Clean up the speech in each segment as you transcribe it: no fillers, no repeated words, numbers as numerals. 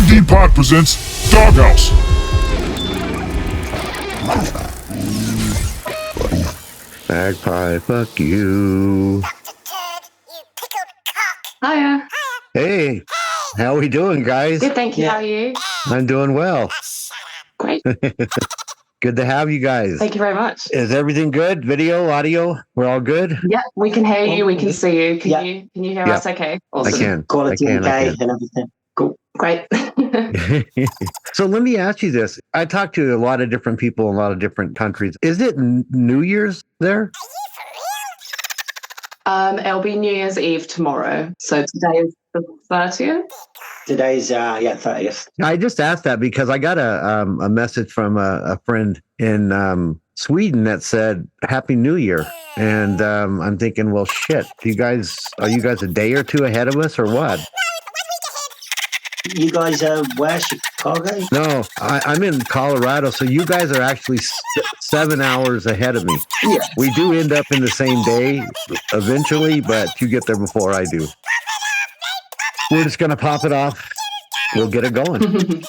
D&D Pod presents Doghouse. Magpie, fuck you. Hiya. Hey, how we doing, guys? Good, thank you. How are you? I'm doing well. Great. Good to have you guys. Thank you very much. Is everything good? Video, audio, we're all good? Yeah, we can hear you. We can see you. Yeah. Can you hear Yeah. us okay? I Awesome. can. Quality I and everything. Cool. Great. So let me ask you this. I talked to a lot of different people in a lot of different countries. Is it New Year's there? It'll be New Year's Eve tomorrow. So today is the 30th. Today's 30th. I just asked that because I got a message from a friend in Sweden that said Happy New Year. And I'm thinking, well, shit, are you guys a day or two ahead of us or what? You guys where? Chicago? No, I'm in Colorado, so you guys are actually 7 hours ahead of me. Yeah. We do end up in the same day eventually, but you get there before I do. We're just going to pop it off. We'll get it going.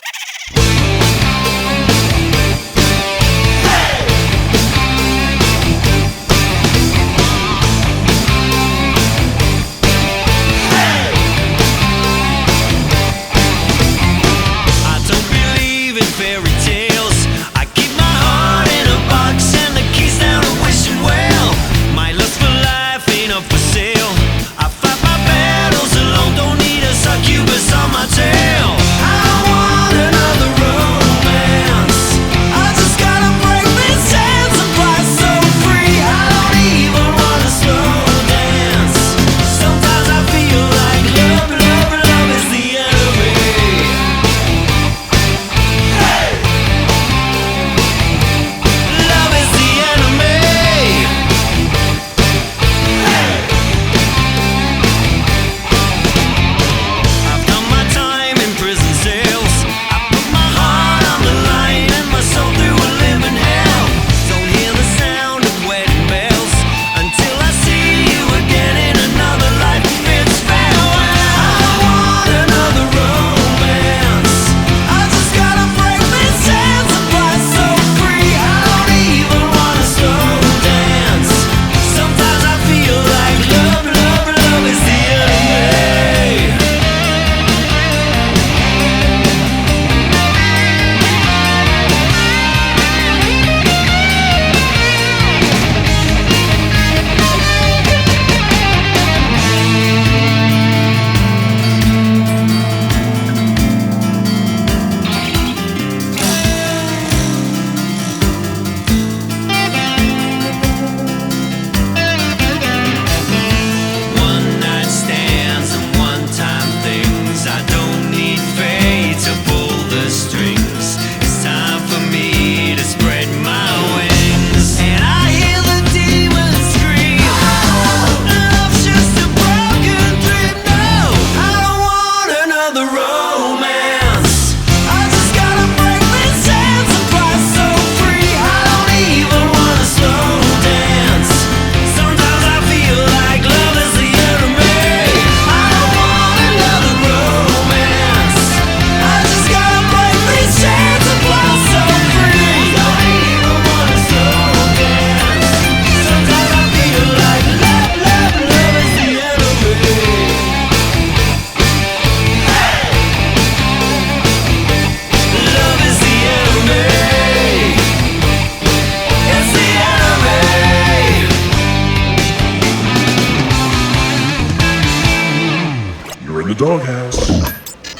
Doghouse.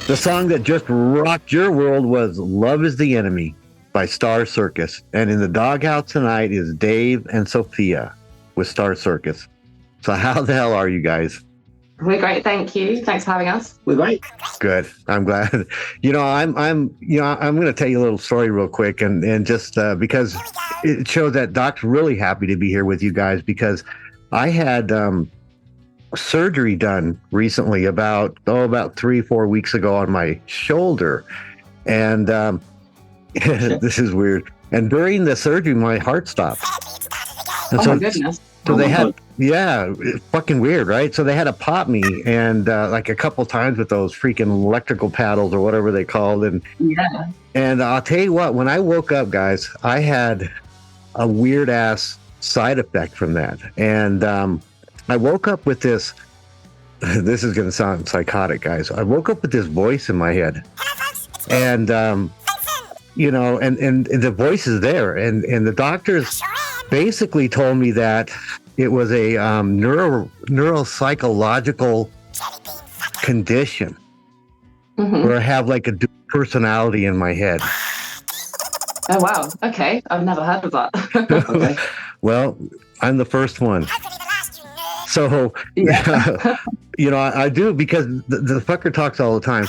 The song that just rocked your world was Love is the Enemy by Star Circus. And in the Doghouse tonight is Dave and Sophia with Star Circus. So how the hell are you guys? We're great, thank you. Thanks for having us. We're great. Good. I'm glad. I'm going to tell you a little story real quick and just because it shows that Doc's really happy to be here with you guys because I had surgery done recently about 3-4 weeks ago on my shoulder. And this is weird. And during the surgery, my heart stopped. And Oh so, my goodness. so they Yeah, it's fucking weird, right? So they had to pop me and like a couple times with those freaking electrical paddles or whatever they called, and I'll tell you what, when I woke up, guys, I had a weird ass side effect from that, and I woke up with this. This is going to sound psychotic, guys. I woke up with this voice in my head, and you know, and the voice is there, and the doctors basically told me that it was a neuropsychological condition where I have like a dual personality in my head. Oh wow. Okay, I've never heard of that. Okay. Well, I'm the first one. So, Yeah. you know, I do, because the fucker talks all the time.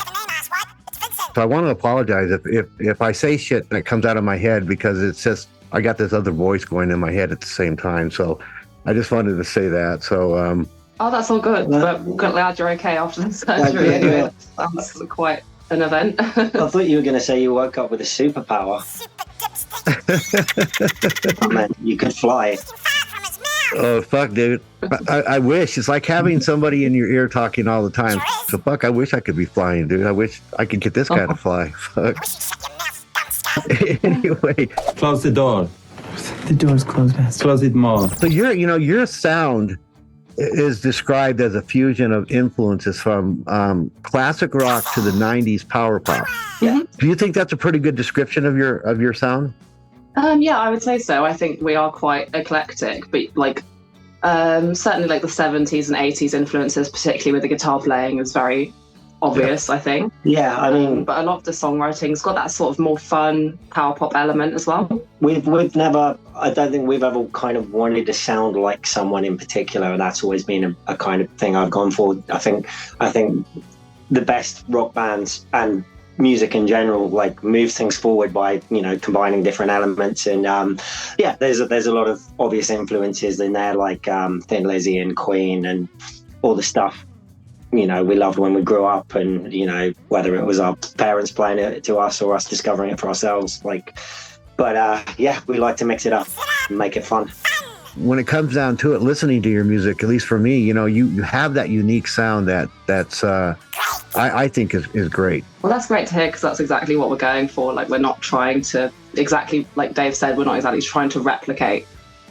So I want to apologize if I say shit that comes out of my head, because it's just, I got this other voice going in my head at the same time. So I just wanted to say that. So, Oh, that's all good. But glad you're okay after the surgery. Anyway, that sounds quite an event. I thought you were going to say you woke up with a superpower. Oh, man, you could fly. oh, fuck, dude. I wish. It's like having somebody in your ear talking all the time. So, fuck, I wish I could be flying, dude. I wish I could get this guy to fly. Fuck. Anyway. Close the door. The door's closed, Master. Close it more. So your sound is described as a fusion of influences from classic rock to the 90s power pop. Yeah. Do you think that's a pretty good description of your sound? Yeah, I would say so. I think we are quite eclectic, but like certainly like the 70s and 80s influences, particularly with the guitar playing, is very obvious, I think. Yeah, I mean, But a lot of the songwriting's got that sort of more fun power pop element as well. we've never, I don't think we've ever kind of wanted to sound like someone in particular, and that's always been a kind of thing I've gone for. I think the best rock bands and music in general like move things forward by, you know, combining different elements, and yeah, there's a lot of obvious influences in there, like Thin Lizzy and Queen and all the stuff, you know, we loved when we grew up, and, you know, whether it was our parents playing it to us or us discovering it for ourselves, like, but yeah, we like to mix it up and make it fun. When it comes down to it, listening to your music, at least for me, you know, you have that unique sound that's I think is great. Well, that's great to hear, because that's exactly what we're going for. Like, we're not trying to, exactly like Dave said, we're not exactly trying to replicate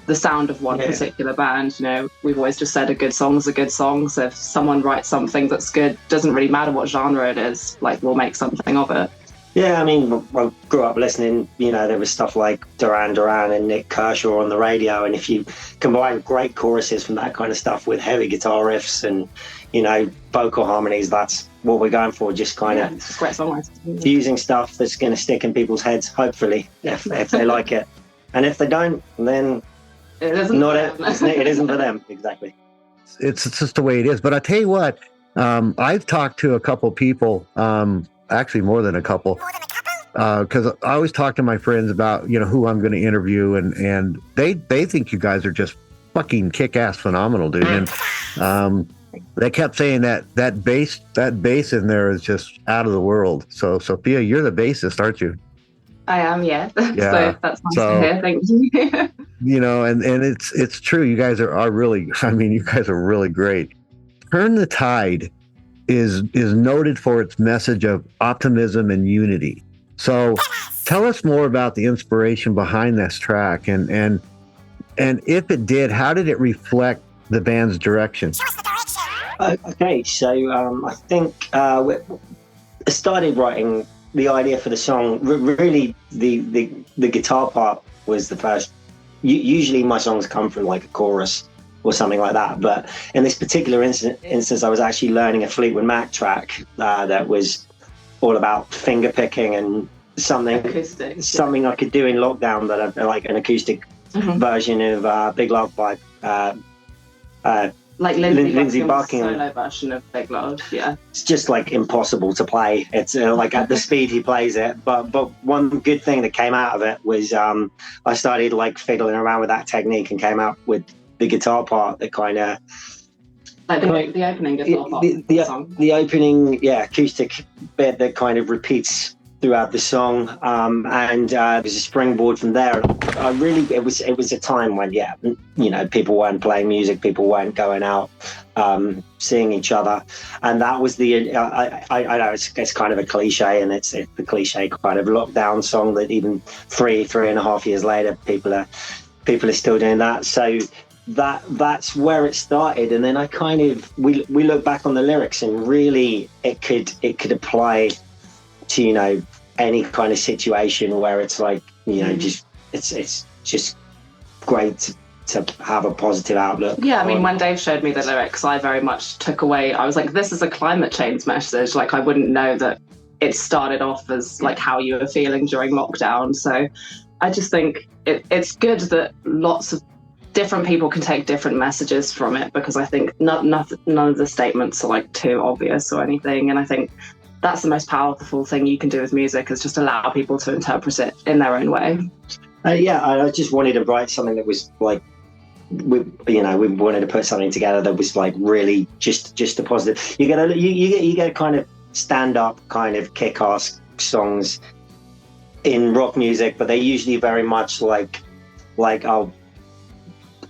the sound of one particular band. You know, we've always just said a good song is a good song. So if someone writes something that's good, doesn't really matter what genre it is, like, we'll make something of it. Yeah, I mean, I grew up listening, you know, there was stuff like Duran Duran and Nick Kershaw on the radio, and if you combine great choruses from that kind of stuff with heavy guitar riffs and, you know, vocal harmonies, that's what we're going for, just kind of it's just great songwriting. using stuff that's going to stick in people's heads, hopefully, if they like it. And if they don't, then It isn't not for them. it isn't for them, exactly. It's just the way it is. But I tell you what, I've talked to a couple people, actually more than a couple, because I always talk to my friends about, you know, who I'm going to interview, and they think you guys are just fucking kick-ass phenomenal, dude. And they kept saying that bass in there is just out of the world. So Sophia, you're the bassist, aren't you? I am, yeah. Yeah. So that's nice to hear. Thank you. You know, and it's true. You guys are really, I mean, you guys are really great. Turn the Tide is noted for its message of optimism and unity. So tell us more about the inspiration behind this track, and if it did, how did it reflect the band's direction? Okay, so I think I started writing the idea for the song. Really, the guitar part was the first. Usually my songs come from like a chorus or something like that, but in this particular instance, I was actually learning a Fleetwood Mac track that was all about finger picking and something I could do in lockdown, that I like an acoustic version of Big Love by like Lindsey Buckingham. Solo version of Big Love, yeah. It's just like impossible to play. It's like at the speed he plays it. But one good thing that came out of it was I started like fiddling around with that technique and came out with the guitar part that kind of like the opening guitar part of the song. The opening, acoustic bit that kind of repeats throughout the song, and it was a springboard from there. I really, it was a time when, people weren't playing music, people weren't going out, seeing each other, and that was the. I know it's kind of a cliche, and it's the cliche kind of lockdown song that even 3.5 years later, people are still doing that. So that's where it started, and then I kind of we look back on the lyrics, and really it could apply to any kind of situation where it's like just it's just great to have a positive outlook. Yeah, I mean, when Dave showed me the lyrics, I very much took away, I was like, this is a climate change message. Like, I wouldn't know that it started off as like how you were feeling during lockdown. So I just think it's good that lots of different people can take different messages from it, because I think none of the statements are like too obvious or anything, and I think that's the most powerful thing you can do with music, is just allow people to interpret it in their own way. I just wanted to write something that was like, we wanted to put something together that was like really just a positive. You get kind of stand up kind of kick-ass songs in rock music, but they're usually very much like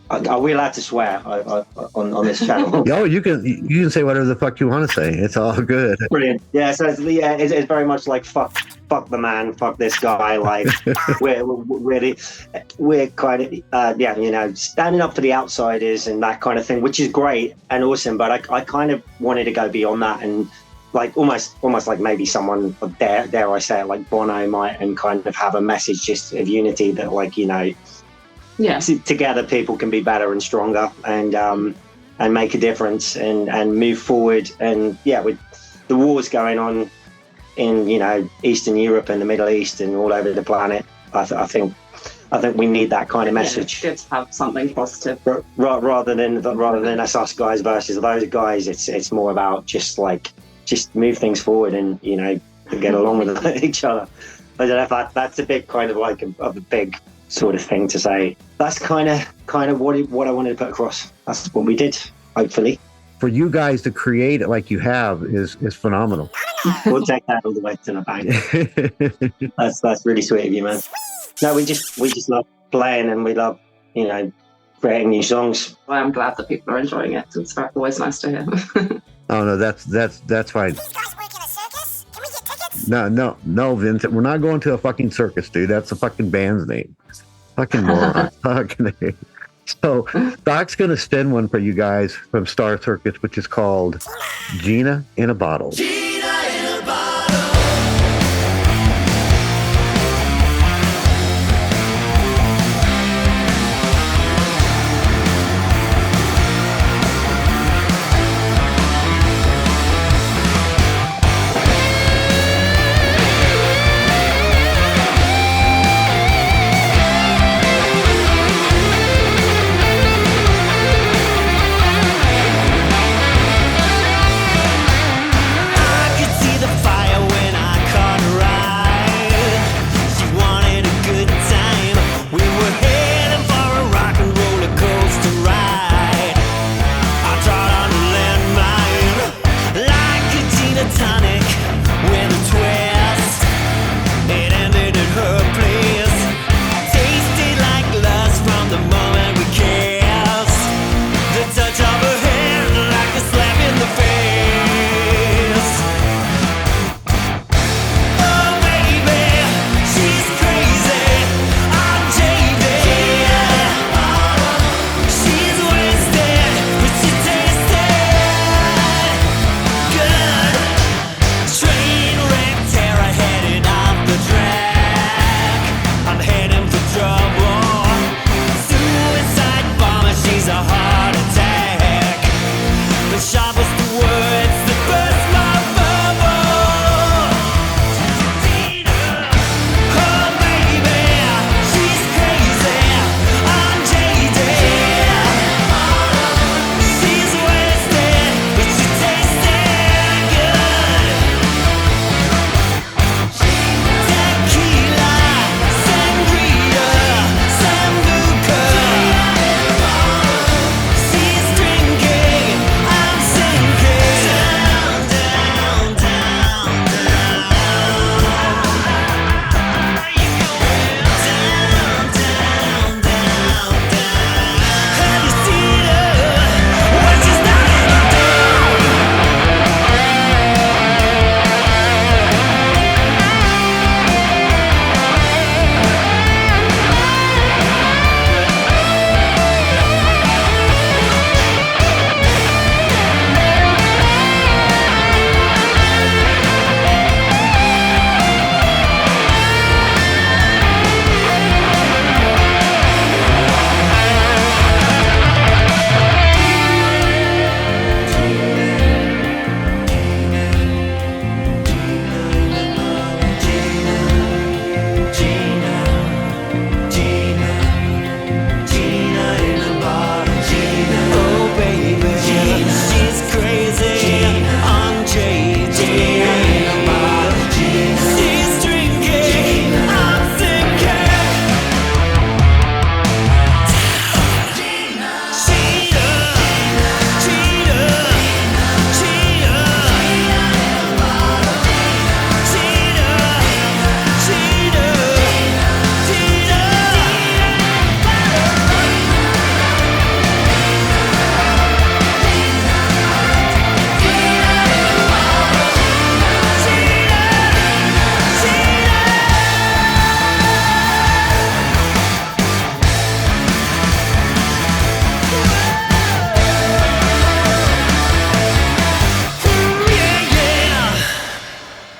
are we allowed to swear on this channel? Oh, you can say whatever the fuck you want to say. It's all good. Brilliant. Yeah, so it's very much like fuck the man, fuck this guy. Like we're kind of standing up for the outsiders and that kind of thing, which is great and awesome. But I kind of wanted to go beyond that, and like almost like maybe someone dare I say it, like Bono might, and kind of have a message just of unity that together people can be better and stronger and make a difference and move forward. And with the wars going on in Eastern Europe and the Middle East and all over the planet, I think we need that kind of message. Yeah, it's good to have something positive. Rather than us guys versus those guys, it's more about just move things forward and get along with each other. I don't know if that's a bit kind of like a big sort of thing to say. That's kind of what I wanted to put across. That's what we did, hopefully. For you guys to create it like you have is phenomenal. We'll take that all the way to the bank. That's really sweet of you, man. No, we just love playing, and we love creating new songs. Well, I'm glad that people are enjoying it. It's always nice to hear. Oh no, that's fine. You guys work in a circus? Can we get tickets? No, Vincent, we're not going to a fucking circus, dude. That's a fucking band's name. Fucking moron. Fucking. So Doc's gonna spin one for you guys from Star Circus, which is called Gina in a Bottle.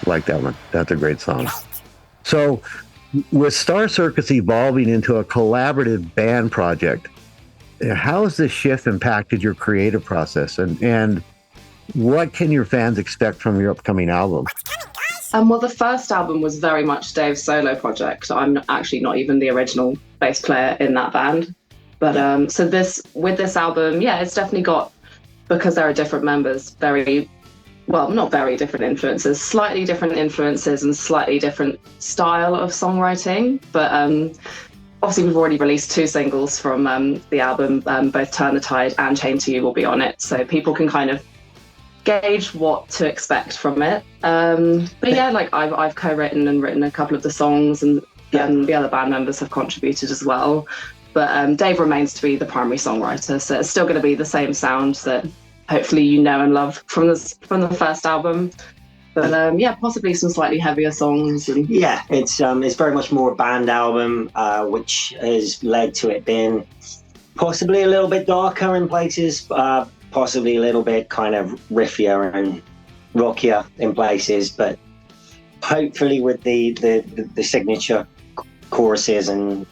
like that one. That's a great song. So with Star Circus evolving into a collaborative band project, how has this shift impacted your creative process? And what can your fans expect from your upcoming album? Well, the first album was very much Dave's solo project. I'm actually not even the original bass player in that band. But so with this album, yeah, it's definitely got, because there are different members, not very different influences, slightly different influences and slightly different style of songwriting. But obviously we've already released 2 singles from the album, both Turn the Tide and Chained to You will be on it. So people can kind of gauge what to expect from it. But yeah, like I've co-written and written a couple of the songs, and the other band members have contributed as well. But Dave remains to be the primary songwriter, so it's still going to be the same sound that hopefully you know and love from the first album. But yeah, possibly some slightly heavier songs. And yeah, it's very much more a band album, which has led to it being possibly a little bit darker in places, possibly a little bit kind of riffier and rockier in places, but hopefully with the signature choruses and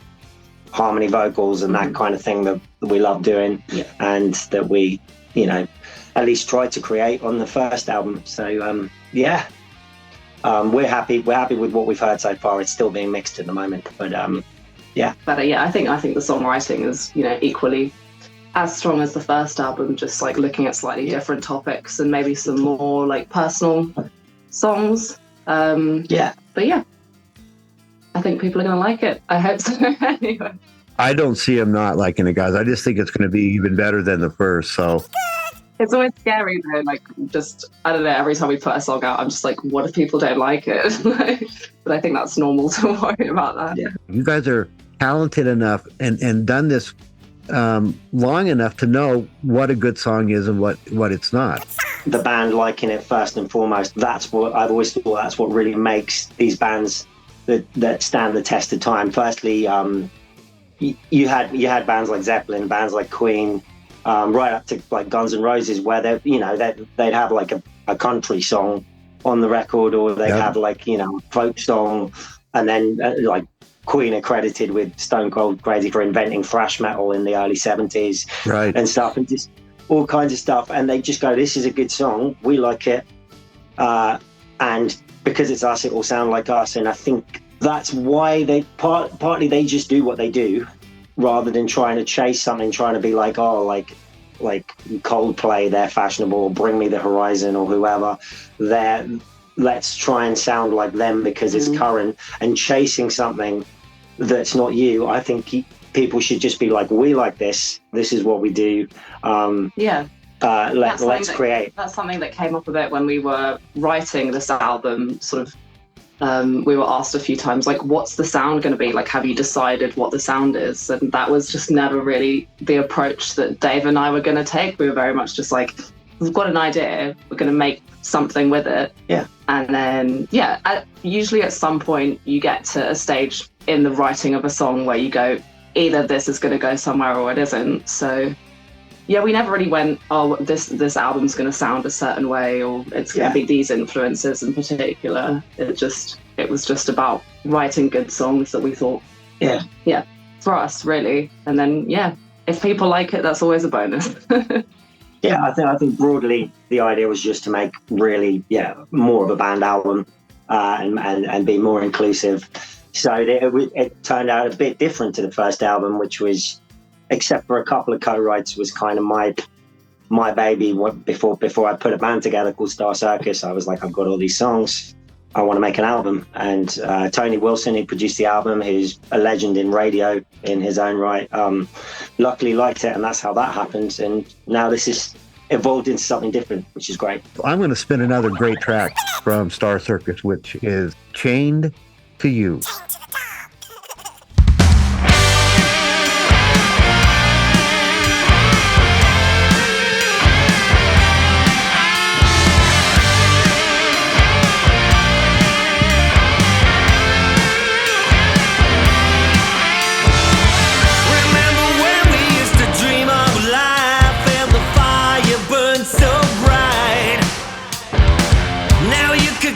harmony vocals and that kind of thing that we love doing, and that we, at least tried to create on the first album. So we're happy with what we've heard so far. It's still being mixed at the moment, but yeah. But I think the songwriting is equally as strong as the first album, just like looking at slightly different topics and maybe some more like personal songs. But yeah, I think people are going to like it. I hope so. Anyway, I don't see them not liking it, guys. I just think it's going to be even better than the first. So it's always scary though. Like, just, I don't know, every time we put a song out, I'm just like, what if people don't like it? But I think that's normal to worry about that. Yeah. You guys are talented enough and done this long enough to know what a good song is and what it's not. The band liking it first and foremost. That's what I've always thought. That's what really makes these bands that stand the test of time. Firstly, you had bands like Zeppelin, bands like Queen, right up to like Guns N' Roses, where they'd have like a country song on the record, or they'd have like folk song, and then like Queen are credited with Stone Cold Crazy for inventing thrash metal in the early 70s, right, and stuff, and just all kinds of stuff. And they just go, this is a good song, we like it, and because it's us, it will sound like us. And I think that's why they partly they just do what they do, rather than trying to chase something, trying to be like, like Coldplay, they're fashionable, or Bring Me the Horizon, or whoever. Let's try and sound like them because it's current, and chasing something that's not you. I think people should just be like, we like this. This is what we do. Let's create. That's something that came up a bit when we were writing this album. Sort of, we were asked a few times, like, what's the sound going to be? Like, have you decided what the sound is? And that was just never really the approach that Dave and I were going to take. We were very much just like, we've got an idea, we're going to make something with it. Yeah. And then, usually at some point you get to a stage in the writing of a song where you go, either this is going to go somewhere or it isn't. So, yeah, we never really went, this album's going to sound a certain way, or it's going to be these influences in particular. It was just about writing good songs that we thought, for us, really. And then, if people like it, that's always a bonus. Yeah, I think broadly the idea was just to make really, more of a band album, and be more inclusive. So it turned out a bit different to the first album, which was, except for a couple of co-writes, was kind of my baby. Before I put a band together called Star Circus, I was like, I've got all these songs, I want to make an album. And Tony Wilson, who produced the album, who's a legend in radio in his own right, luckily liked it, and that's how that happened. And now this is evolved into something different, which is great. I'm going to spin another great track from Star Circus, which is Chained to You.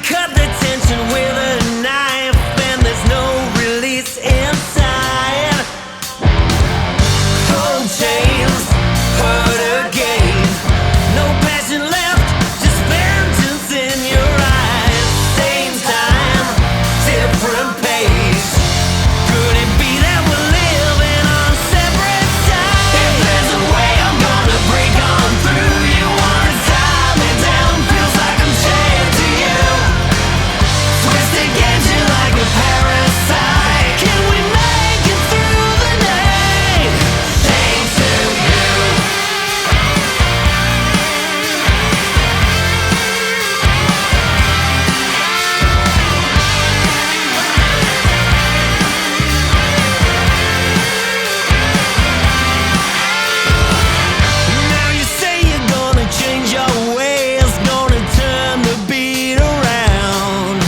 Cut the tension with a knife, and there's no release inside. Cold chains, hurt again. No passion left, just vengeance in your eyes. Same time, different pace. Could it be that we're living on separate sides? If there's a way I'm gonna break on through, you wanna tie me down, feels like I'm chained to you. Twist against you like a parasite. Can we make it through the night? Chained to you. Now you say you're gonna change your ways, gonna turn the beat around.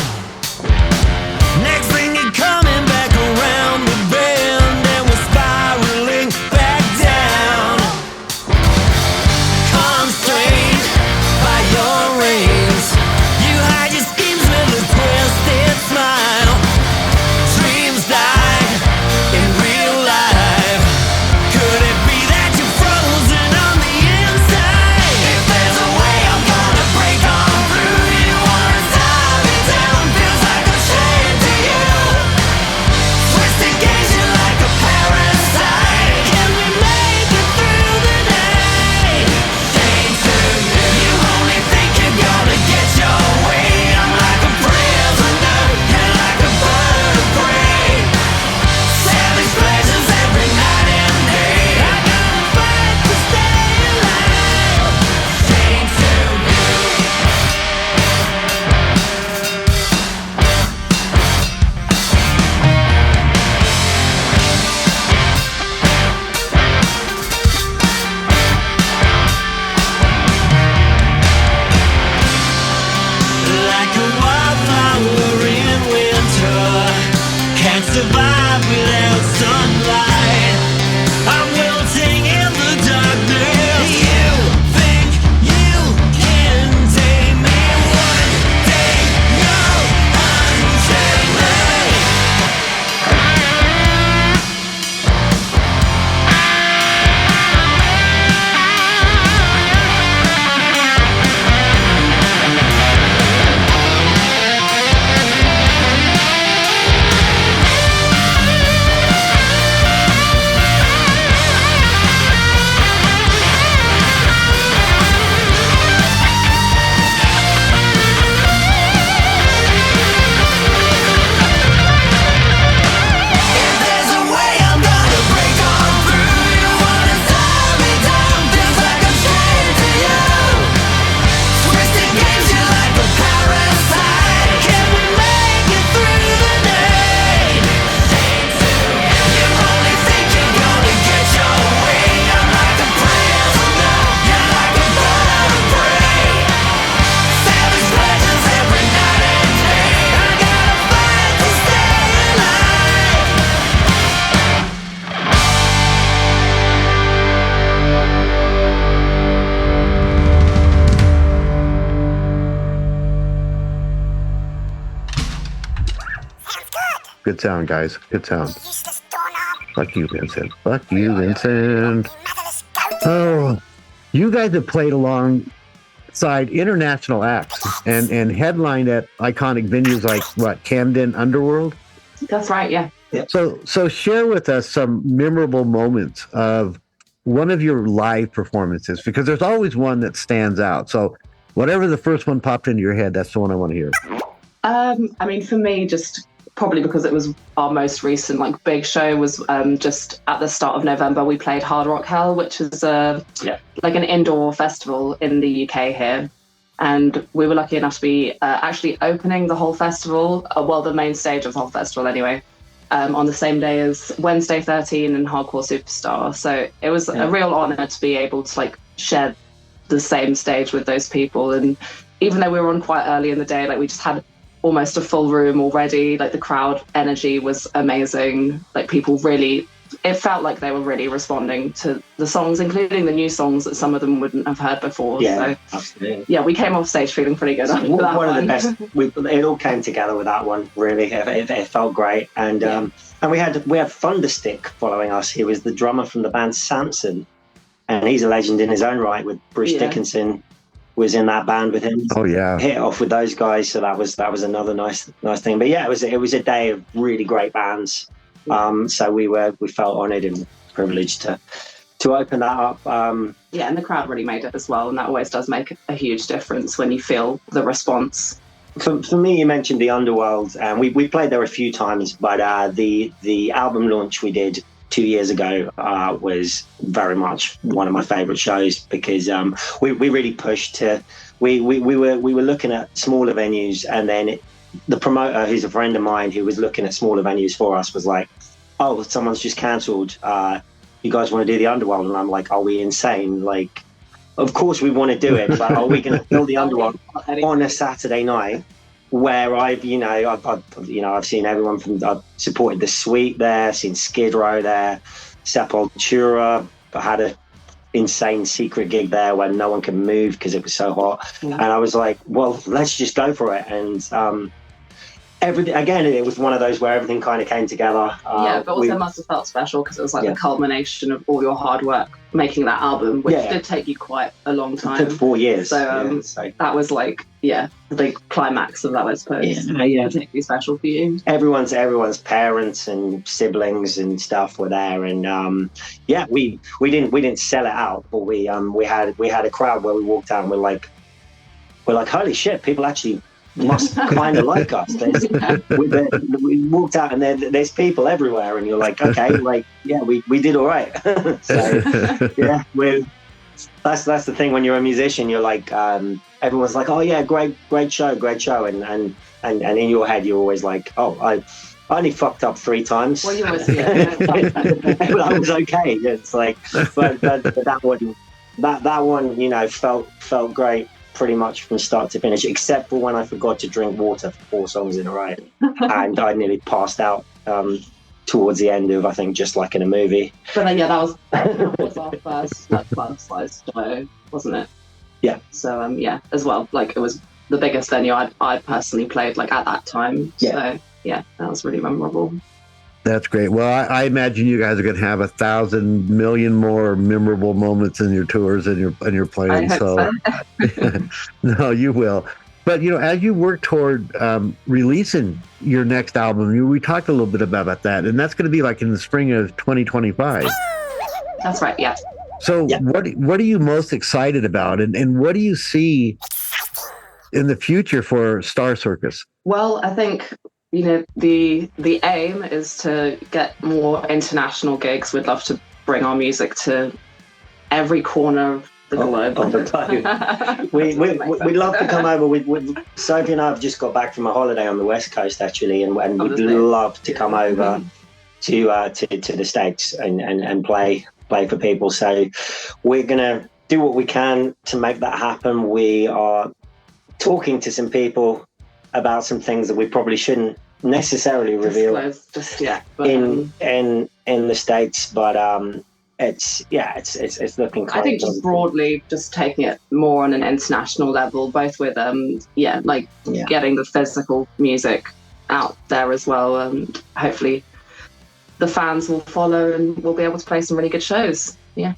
Next thing you're coming back around the bend, and we're spiraling back down. Constrained by your reins, you hide your schemes with a twisted smile. Dreams died in real life. Could it be that you're frozen on the inside? If there's a way I'm gonna break on through, you wanna tie me down, feels like I'm chained to you. Twist against you like a parasite. Can we make it through the night? Chained to you. You only think you're gonna get your way. I'm like a prisoner, you're like a bird of prey. Savage pleasures every night and day. I gotta fight to stay alive. Chained to you. Like a wildflower in winter, can't survive without sunlight. I'm wilting in the darkness. You think you can tame me? One day you'll unchain me. If there's a way I'm gonna break on through, you wanna tie me down, feels like I'm chained to you. Twist against you like a parasite. Can we make it through the night? Chained to you. You only think you're gonna get your way. I'm like a prisoner, you're like a bird of prey. Savage pleasures every night and day. I gotta fight to stay alive. Sounds good. Good sound, guys. Good sound. You useless doorknob. Fuck you, Vincent. Fuck you, Vincent. You motherless goat. Oh, you guys have played alongside international acts and headlined at iconic venues like what, Camden Underworld? That's right, yeah. So share with us some memorable moments of one of your live performances, because there's always one that stands out. So whatever the first one popped into your head, that's the one I want to hear. I mean, for me, just probably because it was our most recent like big show was just at the start of November. We played Hard Rock Hell, which is like an indoor festival in the UK here, and we were lucky enough to be actually opening the whole festival, well, the main stage of the whole festival anyway, on the same day as Wednesday 13 and Hardcore Superstar. So it was a real honor to be able to like share the same stage with those people. And even though we were on quite early in the day, like we just had almost a full room already. Like the crowd energy was amazing. Like people really it felt like they were really responding to the songs, including the new songs that some of them wouldn't have heard before. Yeah, so, absolutely. Yeah, we came off stage feeling pretty good after that One of the best. It all came together with that one. Really, it felt great, and we had Thunderstick following us. He was the drummer from the band Samson, and he's a legend in his own right. With Bruce Dickinson was in that band with him. Oh yeah, hit off with those guys. So that was another nice thing. But yeah, it was a day of really great bands. So we felt honoured and privileged to open that up. Yeah, and the crowd really made it as well, and that always does make a huge difference when you feel the response. For me, you mentioned the Underworld, and we played there a few times, but the album launch we did 2 years ago was very much one of my favourite shows, because we really pushed to. We were looking at smaller venues, and then the promoter, who's a friend of mine who was looking at smaller venues for us, was like, "Oh, someone's just cancelled. You guys want to do the Underworld?" And I'm like, "Are we insane? Like, of course we want to do it, but are we going to fill the Underworld on a Saturday night where I've seen everyone from, I've supported The Sweet there, seen Skid Row there, Sepultura, I had a insane secret gig there where no one could move because it was so hot." And I was like, well, let's just go for it. And everything, again, it was one of those where everything kind of came together. But also must have felt special because it was like the culmination of all your hard work making that album, which did take you quite a long time. It took 4 years. So, that was like, the big climax of that, I suppose. Yeah, particularly special for you. Everyone's parents and siblings and stuff were there, and we didn't sell it out, but we had a crowd where we walked out and we're like, holy shit, people actually must kind of like us. We walked out and there's people everywhere, and you're like, okay, like, we did all right. So that's the thing when you're a musician. You're like, everyone's like, oh yeah, great show, and in your head you're always like, oh, I only fucked up 3 times. Well, you always I was okay. It's like, but that one, felt great pretty much from start to finish, except for when I forgot to drink water for 4 songs in a row, and I nearly passed out towards the end of, I think, Just Like in a Movie. But then, that was our first club-sized show, wasn't it? Yeah. So as well, like, it was the biggest venue I'd personally played like at that time. Yeah. So that was really memorable. That's great. Well, I imagine you guys are going to have 1,000 million more memorable moments in your tours and your playing. I hope so. No, you will. But as you work toward releasing your next album, we talked a little bit about that, and that's going to be like in the spring of 2025. That's right. Yeah. So what are you most excited about, and what do you see in the future for Star Circus? Well, I think, the aim is to get more international gigs. We'd love to bring our music to every corner of the globe. We'd love to come over. Sophie and I have just got back from a holiday on the West Coast, actually, and we'd love to come over to the States and play for people. So we're going to do what we can to make that happen. We are talking to some people about some things that we probably shouldn't necessarily reveal in the States, but it's looking quite. I think just broadly, just taking it more on an international level, both with getting the physical music out there as well, and hopefully the fans will follow and we'll be able to play some really good shows. We've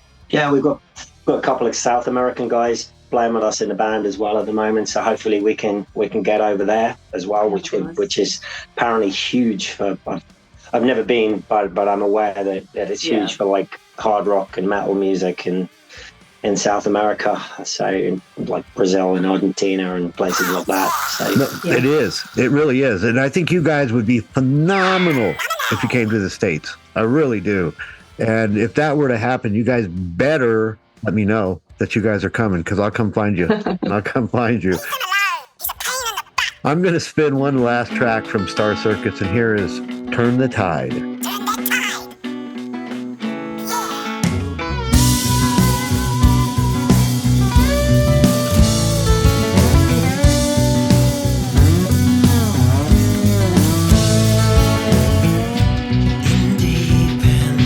got a couple of South American guys playing with us in the band as well at the moment, so hopefully we can get over there as well, which is apparently huge for. I've never been, but I'm aware that it's huge for like hard rock and metal music in South America, so in like Brazil and Argentina and places like that. So It is. It really is. And I think you guys would be phenomenal if you came to the States. I really do. And if that were to happen, you guys better let me know that you guys are coming, because I'll come find you. I'll come find you. I'm going to spin one last track from Star Circus, and here is Turn the Tide. In deep and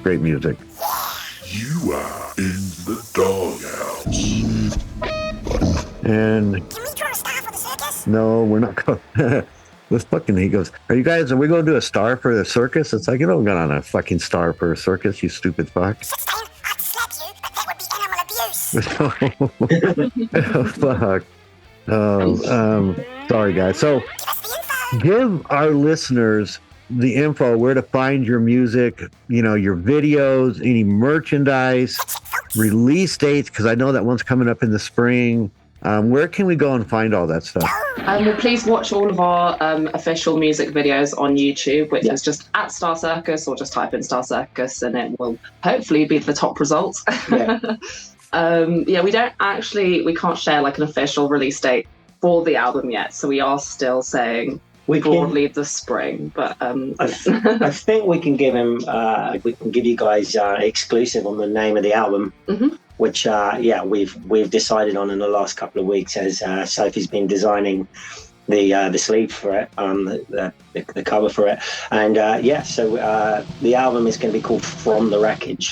Great music. You are in the doghouse. And Can we draw a star for the circus? no, we're not going. Let's fucking. He goes, are we going to do a star for the circus? It's like, you don't got on a fucking star for a circus, you stupid fuck. 16, I'd slap you, but that would be animal abuse. Fuck. Sorry, guys. So Give us the info. give our listeners the info where to find your music, your videos, any merchandise, release dates, because I know that one's coming up in the spring. Where can we go and find all that stuff? Well, please watch all of our official music videos on YouTube, which Yeah. is just at Star Circus, or just type in Star Circus and it will hopefully be the top results. Yeah. We can't share like an official release date for the album yet, so we are still saying We can, broadly the spring, but I think we can give you guys exclusive on the name of the album, which we've decided on in the last couple of weeks, as Sophie's been designing the sleeve for it, the cover for it, and so the album is going to be called From the Wreckage,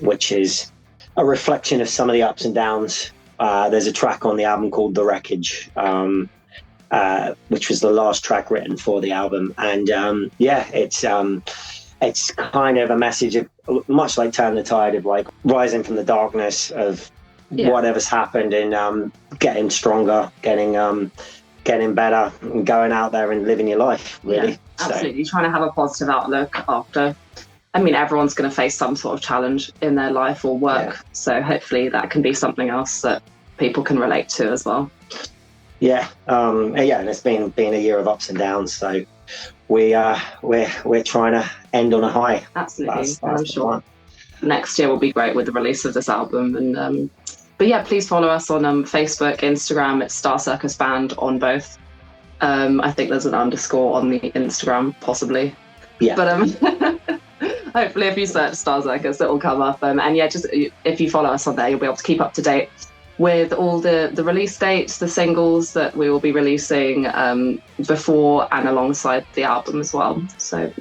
which is a reflection of some of the ups and downs. There's a track on the album called The Wreckage, which was the last track written for the album, and it's kind of a message of, much like Turn the Tide, of like rising from the darkness of whatever's happened, and getting stronger, getting better, and going out there and living your life, really. Yeah, absolutely. Trying to have a positive outlook after. I mean, everyone's going to face some sort of challenge in their life or work, so hopefully that can be something else that people can relate to as well. And it's been a year of ups and downs, so we're trying to end on a high. Absolutely. That's I'm the sure plan. next year will be great with the release of this album. And please follow us on Facebook, Instagram. It's Star Circus Band on both. I think there's an underscore on the Instagram, possibly. Yeah. But hopefully if you search Star Circus, it will come up. Just if you follow us on there, you'll be able to keep up to date with all the release dates, the singles that we will be releasing before and alongside the album as well. So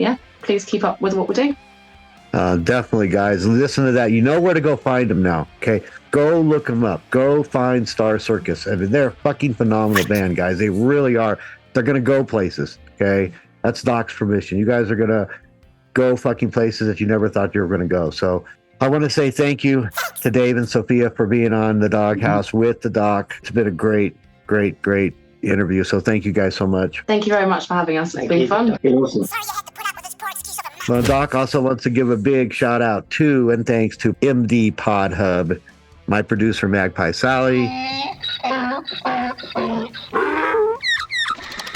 please keep up with what we're doing. Definitely, guys. Listen to that. You know where to go find them now. Okay, go look them up. Go find Star Circus. I mean, they're a fucking phenomenal band, guys. They really are. They're gonna go places. Okay, that's Doc's permission. You guys are gonna go fucking places that you never thought you were gonna go. So I want to say thank you to Dave and Sophia for being on the Doghouse with the Doc. It's been a great interview. So thank you guys so much. Thank you very much for having us. It's been fun. It's been awesome. Sorry you had to put up with this poor excuse of a Well, Doc also wants to give a big shout out to and thanks to MD Pod Hub, my producer Magpie Sally,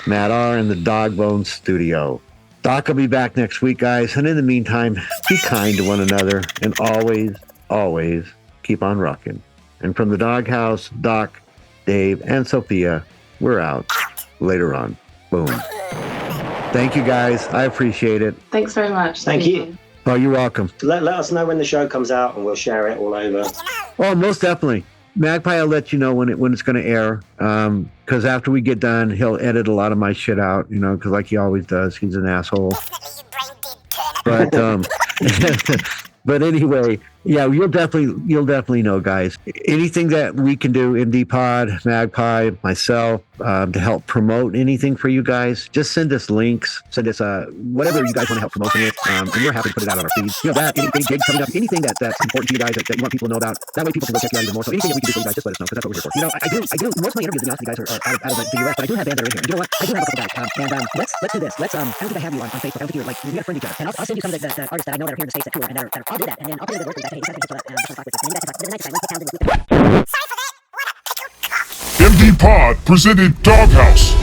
Matt R, and the Dog Bones Studio. Doc will be back next week, guys. And in the meantime, be kind to one another and always keep on rocking. And from the Doghouse, Doc, Dave, and Sophia, we're out. Later on. Boom. Thank you, guys. I appreciate it. Thanks very much. Thank you. Oh, you're welcome. Let us know when the show comes out, and we'll share it all over. Oh, most definitely. Magpie will let you know when it's going to air. Because after we get done, he'll edit a lot of my shit out, because like he always does, he's an asshole. definitely you brain dead turnip. But anyway, you'll definitely know, guys. Anything that we can do, MD Pod, Magpie, myself, to help promote anything for you guys, just send us links, send us whatever you guys want to help promoting it, and we're happy to put it out on our feeds. That anything big coming up, anything that's important to you guys that you want people to know about. That way people can go check you out even more. So anything that we can do for you guys, just let us know, because that's what we're here for. I do. Most of my interviews, to be honest, you guys are out of the US, but I do have bands that are in here. You know what? I do have a couple guys. Let's do this. I don't think I have you on Facebook. I don't think you're we got to friend each other, and I'll send you some of the artists that I know that are here in the States that tour, and I'll do that, and then I'll put it in the work with you guys. Hey, you guys can just talk with us, and then you guys can talk. Then the next time, let's get down to MD Pod presented Doghouse.